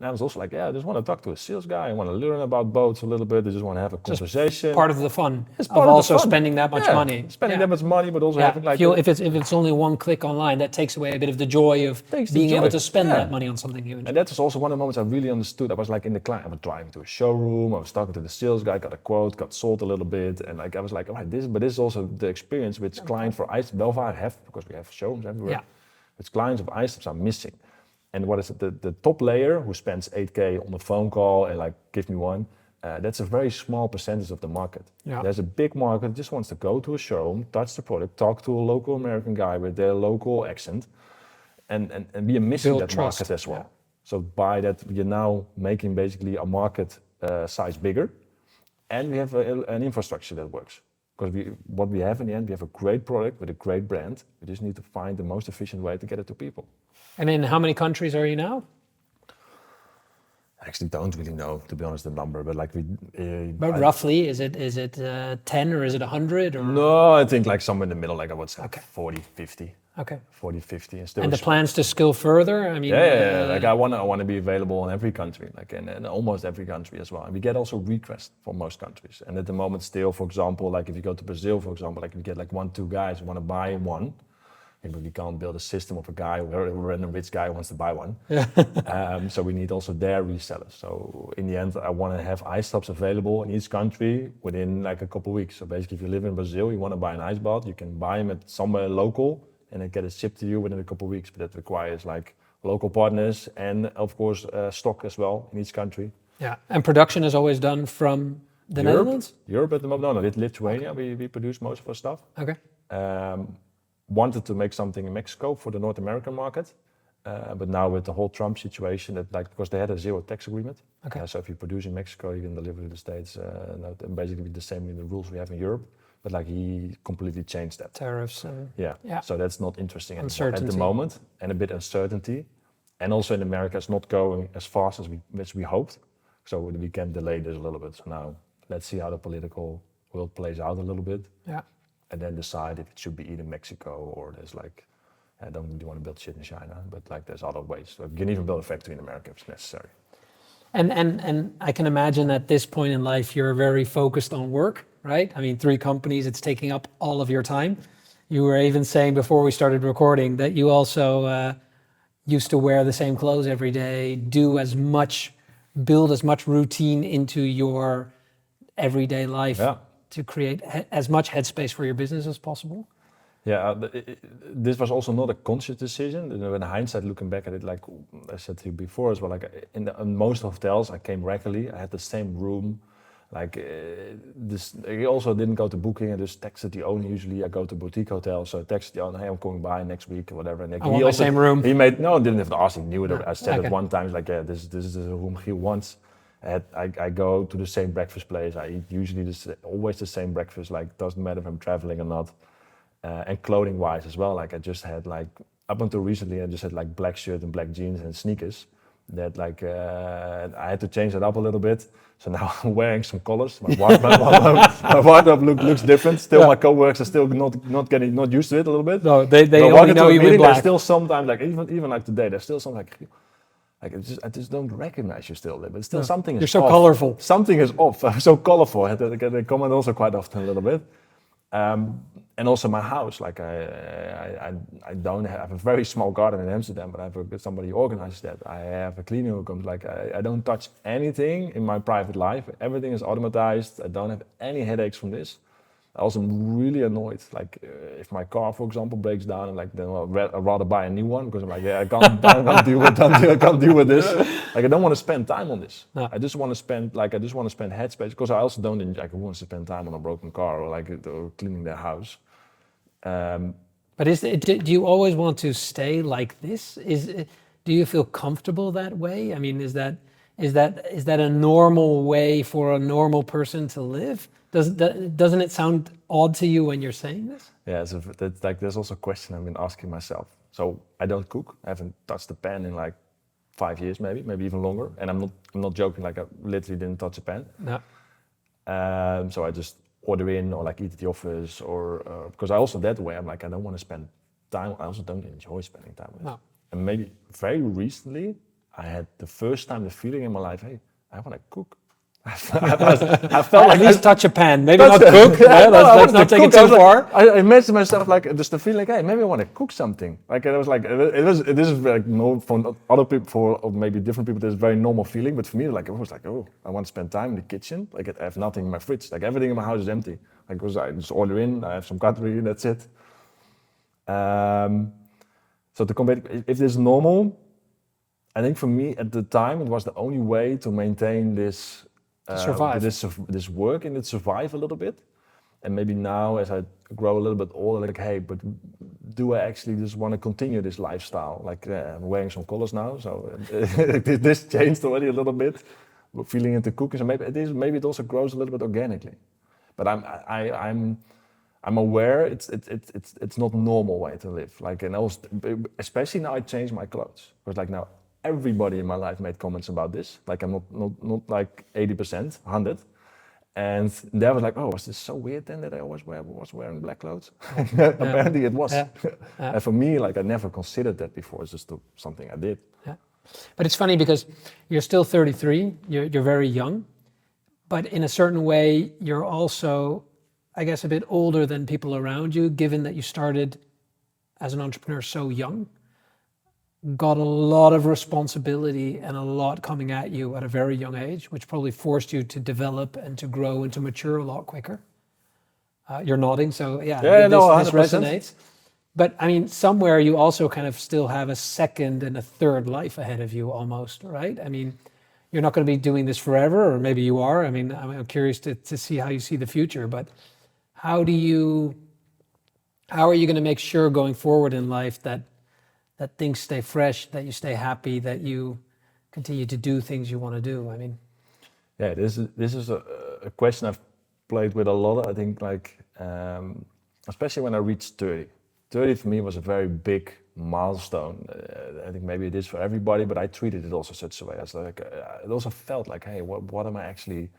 And I was also like, I just want to talk to a sales guy. I want to learn about boats a little bit. I just want to have a conversation. Just part of the fun. It's part of also spending that much money. Spending that much money, but also having like... If it's only one click online, that takes away a bit of the joy of being able to spend that money on something huge. And that was also one of the moments I really understood. I was like in the client, I was driving to a showroom, I was talking to the sales guy, got a quote, got sold a little bit. And like I was like, all right, this is also the experience which clients for Welvare have, because we have showrooms everywhere. Which clients of IceTubs are missing. And what is it? The top layer who spends 8K on a phone call and like give me one, that's a very small percentage of the market. There's a big market that just wants to go to a showroom, touch the product, talk to a local American guy with their local accent, and we are missing that market as well. So by that, we are now making basically a market size bigger, and we have an infrastructure that works. Because what we have in the end, we have a great product with a great brand. We just need to find the most efficient way to get it to people. And in how many countries are you now? I actually don't really know, to be honest, the number, but like but roughly, is it 10 or is it 100? Or? No, I think like somewhere in the middle, like I would say 40, 50. Okay. 40, 50. And, still and the plans to scale further? I mean, like I want to be available in every country, like in almost every country as well. And we get also requests from most countries. And at the moment still, for example, like if you go to Brazil, for example, like we get like 1-2 guys who want to buy one. But we can't build a system of a guy, a random rich guy who wants to buy one. So we need also their resellers. So in the end, I want to have IceTubs available in each country within like a couple of weeks. So basically, if you live in Brazil, you want to buy an ice bath, you can buy them at somewhere local and then get it shipped to you within a couple of weeks. But that requires like local partners and of course stock as well in each country. Yeah, and production is always done from the Netherlands? Europe at the moment, no, Lithuania, we produce most of our stuff. Okay. Wanted to make something in Mexico for the North American market, but now with the whole Trump situation, that like because they had a zero tax agreement, so if you produce in Mexico, you can deliver to the States, basically the same in the rules we have in Europe. But like he completely changed that. Tariffs. So that's not interesting anymore at the moment, and a bit uncertainty, and also in America, it's not going as fast as we hoped, so we can delay this a little bit. So now let's see how the political world plays out a little bit. And then decide if it should be either Mexico or there's like, I don't really want to build shit in China, but like there's other ways. So you can even build a factory in America if it's necessary. And I can imagine at this point in life, you're very focused on work, right? I mean, 3 companies, it's taking up all of your time. You were even saying before we started recording that you also used to wear the same clothes every day, build as much routine into your everyday life to create as much headspace for your business as possible? Yeah, this was also not a conscious decision. In hindsight, looking back at it, like I said to you before as well, like in most hotels I came regularly. I had the same room. Like this, I also didn't go to booking. I just texted the owner. Usually I go to boutique hotels, so I texted the owner, hey, I'm coming by next week or whatever. And I want my same room. He made, no, I didn't have to ask, he knew it. No. I said Okay. it one time, like, yeah, this is the room he wants. I go to the same breakfast place. I eat usually always the same breakfast, like doesn't matter if I'm traveling or not. And clothing wise as well, like I just had like, up until recently, I just had like black shirt and black jeans and sneakers. That like, I had to change that up a little bit. So now I'm wearing some colors. My wardrobe looks different. Still, my co-workers are still not used to it a little bit. No, they only know you in black. There's still sometimes, like even like today, there's still some like I just don't recognize you still. But still something is You're so off. colorful. Something is off. I'm so colorful. They comment also quite often a little bit. And also my house, like I don't have a very small garden in Amsterdam, but I have somebody organizes that. I have a cleaning who comes, like I don't touch anything in my private life. Everything is automatized. I don't have any headaches from this. I also am really annoyed, like if my car, for example, breaks down, and like then I'd rather buy a new one because I'm like, yeah, I can't deal with this. Like I don't want to spend time on this. No. I just want to spend headspace because I also don't enjoy, like, who wants to spend time on a broken car or like or cleaning their house. But do you always want to stay like this? Do you feel comfortable that way? I mean, is that a normal way for a normal person to live? Doesn't it sound odd to you when you're saying this? Yeah, so there's also a question I've been asking myself. So I don't cook. I haven't touched a pan in like 5 years, maybe even longer. And I'm not joking. Like I literally didn't touch a pan. No. So I just order in or like eat at the office or because I also that way I'm like I don't want to spend time. I also don't enjoy spending time with it. No. And maybe very recently I had the first time the feeling in my life, hey, I want to cook. I felt like at least touch a pan, maybe not cook. Let's not take it too far. I imagined myself like just the feeling, like, hey, maybe I want to cook something. Like it was like this is like no for other people, for maybe different people, there's a very normal feeling. But for me, like it was like, oh, I want to spend time in the kitchen. Like I have nothing in my fridge. Like everything in my house is empty. Like I just order in. I have some cutlery. That's it. So to compare, if this is normal, I think for me at the time it was the only way to maintain this. Survive. This work and it survive a little bit, and maybe now as I grow a little bit older, like, hey, but do I actually just want to continue this lifestyle? Like I'm wearing some colors now, so this changed already a little bit. We're feeling into cooking, so maybe it also grows a little bit organically. But I'm aware it's not a normal way to live. Like, and also, especially now I changed my clothes because like now. Everybody in my life made comments about this. Like I'm not like 80%, 100. And they was like, oh, was this so weird then that I always was wearing black clothes? Apparently it was. Yeah. And for me, like I never considered that before. It's just something I did. Yeah. But it's funny because you're still 33, you're very young, but in a certain way, you're also, I guess, a bit older than people around you, given that you started as an entrepreneur so young. Got a lot of responsibility and a lot coming at you at a very young age, which probably forced you to develop and to grow and to mature a lot quicker. You're nodding, so this resonates. But I mean, somewhere you also kind of still have a second and a third life ahead of you almost, right? I mean, you're not going to be doing this forever, or maybe you are. I mean, I'm curious to see how you see the future, but how are you going to make sure going forward in life that things stay fresh, that you stay happy, that you continue to do things you want to do? I mean, yeah, this is a question I've played with a lot. I think like, especially when I reached 30. 30 for me was a very big milestone. I think maybe it is for everybody, but I treated it also such a way. As like, it also felt like, hey, what am I actually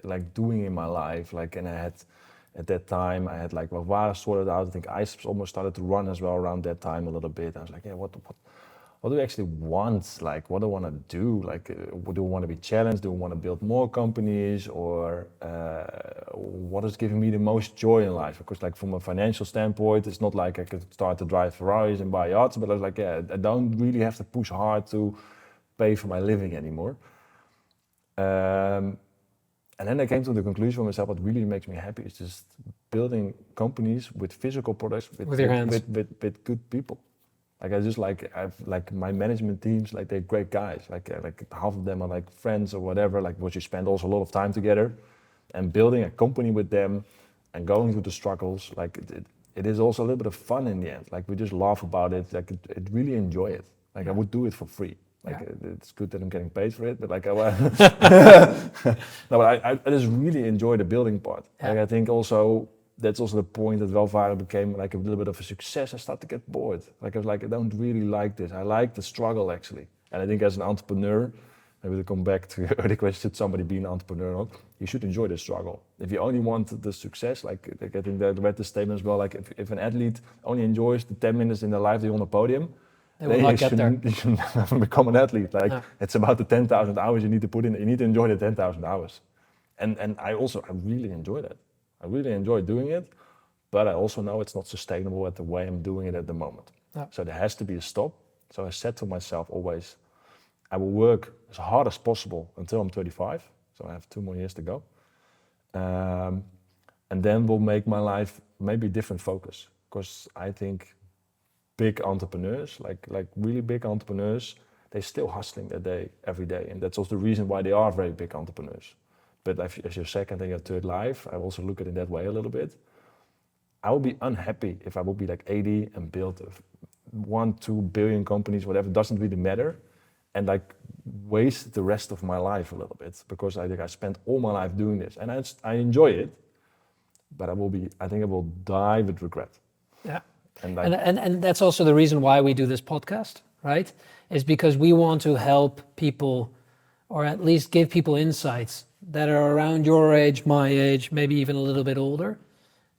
like doing in my life? Like, and I had. At that time, I had like Welvare sorted out. I think IceTubs almost started to run as well around that time a little bit. I was like, yeah, what do I actually want? Like, what do I want to do? Like, do I want to be challenged? Do I want to build more companies? Or what is giving me the most joy in life? Because like from a financial standpoint, it's not like I could start to drive Ferraris and buy yachts, but I was like, yeah, I don't really have to push hard to pay for my living anymore. And then I came to the conclusion for myself, what really makes me happy is just building companies with physical products with your hands. with good people. Like I just I've like my management teams, like they're great guys. Like half of them are like friends or whatever. Like what you spend also a lot of time together, and building a company with them, and going through the struggles. Like it is also a little bit of fun in the end. Like we just laugh about it. Like it really enjoy it. Like I would do it for free. Like it's good that I'm getting paid for it, but like no, but I just really enjoy the building part. Like I think also that's also the point that Welvare became like a little bit of a success. I started to get bored. Like I was like, I don't really like this. I like the struggle actually. And I think as an entrepreneur, maybe to come back to your early question, should somebody be an entrepreneur or not? You should enjoy the struggle. If you only want the success, like I think that I read the statement as well, like if an athlete only enjoys the 10 minutes in their life they're on the podium, they will not get there. You should never become an athlete. Like it's about the 10,000 hours you need to put in. You need to enjoy the 10,000 hours. And I really enjoy that. I really enjoy doing it, but I also know it's not sustainable at the way I'm doing it at the moment. So there has to be a stop. So I said to myself always, I will work as hard as possible until I'm 35. So I have 2 more years to go. And then we'll make my life maybe different focus. Because I think big entrepreneurs, like really big entrepreneurs, they're still hustling their day every day. And that's also the reason why they are very big entrepreneurs. But as your second and your third life, I also look at it that way a little bit. I would be unhappy if I would be like 80 and build 1-2 billion companies, whatever, doesn't really matter. And like waste the rest of my life a little bit, because I think I spent all my life doing this and I enjoy it, but I think I will die with regret. Yeah. And that's also the reason why we do this podcast, right? Is because we want to help people, or at least give people insights that are around your age, my age, maybe even a little bit older,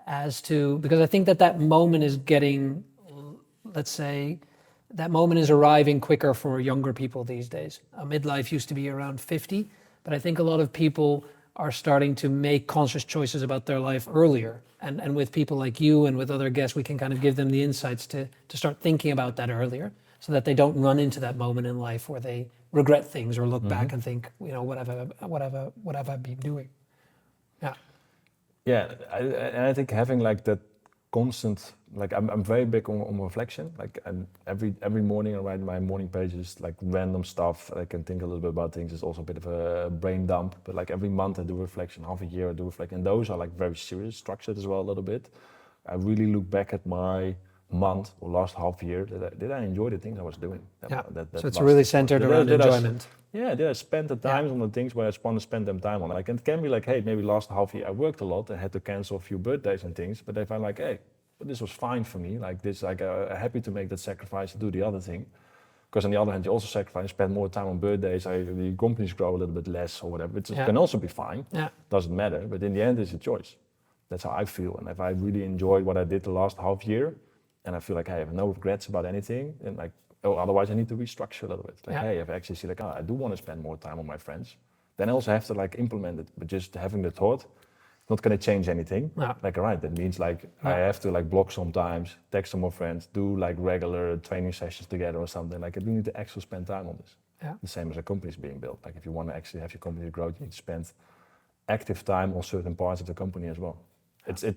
because I think that moment is getting, let's say, that moment is arriving quicker for younger people these days. Midlife used to be around 50, but I think a lot of people are starting to make conscious choices about their life earlier. And with people like you and with other guests, we can kind of give them the insights to start thinking about that earlier, so that they don't run into that moment in life where they regret things or look back and think, what have I been doing? Yeah. Yeah, and I think having like that constant, like I'm very big on reflection. Like every morning I write my morning pages, like random stuff. I can think a little bit about things. It's also a bit of a brain dump, but like every month I do reflection, half a year I do reflection. And those are like very serious, structured as well a little bit. I really look back at my month or last half year. Did I enjoy the things I was doing? So it's really centered around enjoyment. Did I spend the time on the things where I want to spend them time on? Like it can be like, hey, maybe last half year I worked a lot and had to cancel a few birthdays and things. But if I'm like, hey, but this was fine for me. Like this, like happy to make that sacrifice to do the other thing. Because on the other hand, you also sacrifice, spend more time on birthdays. The companies grow a little bit less or whatever. It can also be fine. Yeah. Doesn't matter. But in the end, it's a choice. That's how I feel. And if I really enjoyed what I did the last half year, and I feel like, hey, I have no regrets about anything, and like, otherwise I need to restructure a little bit. Like, hey, if I actually see like, I do want to spend more time on my friends, then I also have to like implement it. But just having the thought, not going to change anything. No. Like, all right, that means like I have to like block sometimes, text some more friends, do like regular training sessions together or something. Like, we need to actually spend time on this. Yeah. The same as a company is being built. Like, if you want to actually have your company grow, you need to spend active time on certain parts of the company as well. Yeah.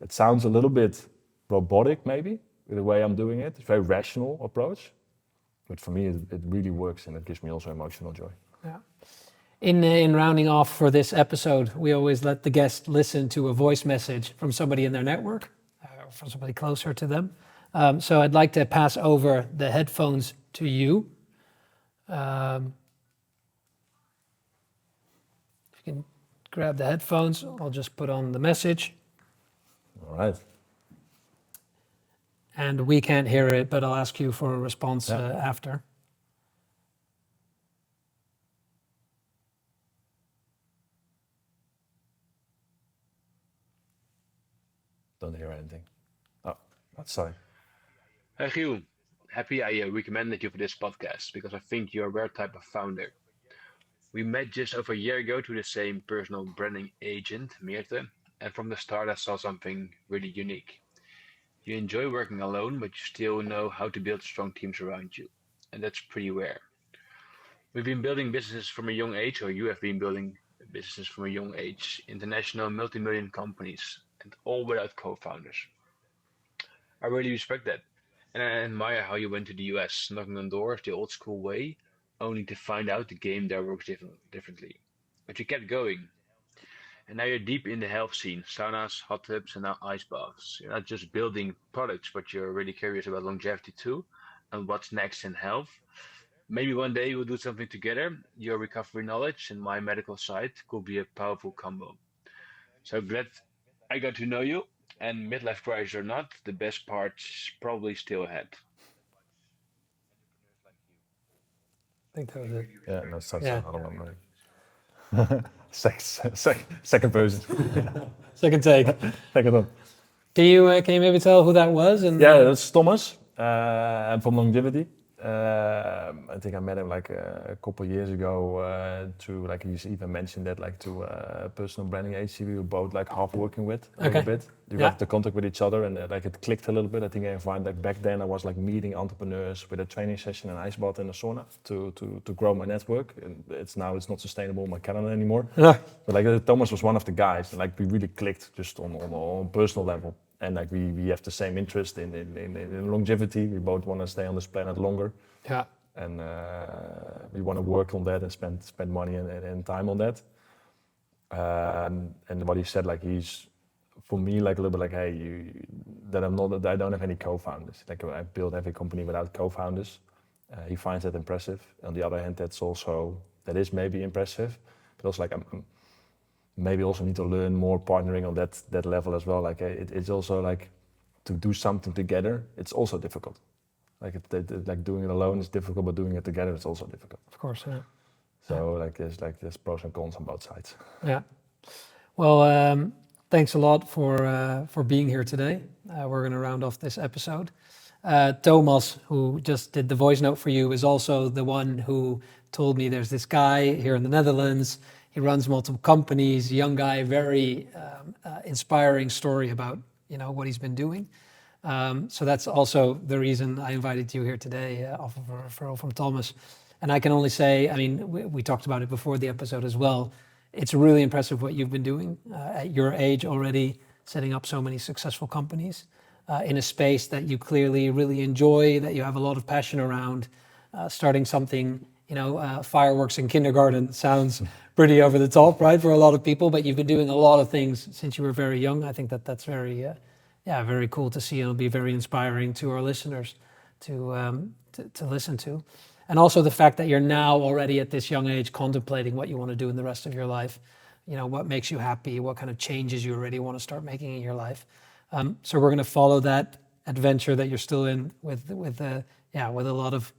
It sounds a little bit robotic, maybe, the way I'm doing it. It's a very rational approach, but for me, it really works, and it gives me also emotional joy. Yeah. In rounding off for this episode, we always let the guest listen to a voice message from somebody in their network, from somebody closer to them. So I'd like to pass over the headphones to you. If you can grab the headphones, I'll just put on the message. All right. And we can't hear it, but I'll ask you for a response after. Don't hear anything. Oh, sorry. Hi Giel, happy I recommended you for this podcast because I think you're a rare type of founder. We met just over a year ago through the same personal branding agent, Meerte, and from the start I saw something really unique. You enjoy working alone, but you still know how to build strong teams around you, and that's pretty rare. We've been building businesses from a young age, or you have been building businesses from a young age, international multi-million companies, and all without co-founders. I really respect that. And I admire how you went to the US, knocking on doors the old school way, only to find out the game there works differently. But you kept going. And now you're deep in the health scene, saunas, hot tubs, and now ice baths. You're not just building products, but you're really curious about longevity too, and what's next in health. Maybe one day we'll do something together. Your recovery knowledge and my medical side could be a powerful combo. So glad I got to know you. And midlife crisis or not, the best part's probably still ahead. I think that was it. Yeah, no, such Yeah. I don't know. Second person. Second take. Second one. Can you maybe tell who that was? And Yeah, that's Thomas. I'm from Longevity. I think I met him like a couple of years ago through, like he's even mentioned that, like to a personal branding agency we were both like half working with a little bit. We got the contact with each other and like it clicked a little bit. I think I find like back then I was like meeting entrepreneurs with a training session and ice bath in a sauna to grow my network. And it's not sustainable on my calendar anymore. No. But like Thomas was one of the guys and like we really clicked just on a personal level. And like we have the same interest in longevity. We both want to stay on this planet longer. Yeah. And we want to work on that and spend money and time on that. And what he said, like he's for me like a little bit like, hey, that I don't have any co-founders. Like I built every company without co-founders. He finds that impressive. On the other hand, that is maybe impressive, but also like I'm maybe also need to learn more partnering on that level as well. Like it's also like to do something together. It's also difficult. Like doing it alone is difficult, but doing it together is also difficult. Of course, yeah. So there's pros and cons on both sides. Yeah. Well, thanks a lot for being here today. We're going to round off this episode. Thomas, who just did the voice note for you, is also the one who told me there's this guy here in the Netherlands. He runs multiple companies, young guy, very inspiring story about what he's been doing. So that's also the reason I invited you here today, off of a referral from Thomas. And I can only say, I mean, we talked about it before the episode as well. It's really impressive what you've been doing at your age already, setting up so many successful companies in a space that you clearly really enjoy, that you have a lot of passion around. Starting something, fireworks in kindergarten sounds pretty over the top, right, for a lot of people, but you've been doing a lot of things since you were very young. I think that's very, very cool to see, and it'll be very inspiring to our listeners to listen to. And also the fact that you're now already at this young age contemplating what you want to do in the rest of your life, what makes you happy, what kind of changes you already want to start making in your life. So we're going to follow that adventure that you're still in with a lot of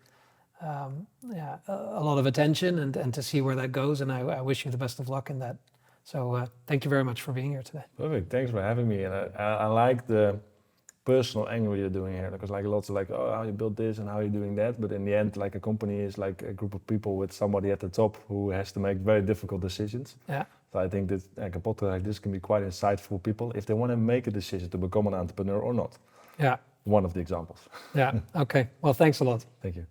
a lot of attention and to see where that goes. And I wish you the best of luck in that. So thank you very much for being here today. Perfect. Thanks for having me. And I like the personal angle you're doing here, because like lots of like, oh, how you built this and how you're doing that. But in the end, like a company is like a group of people with somebody at the top who has to make very difficult decisions. Yeah. So I think that like a podcast like this can be quite insightful for people if they want to make a decision to become an entrepreneur or not. Yeah. One of the examples. Yeah. Okay. Well, thanks a lot. Thank you.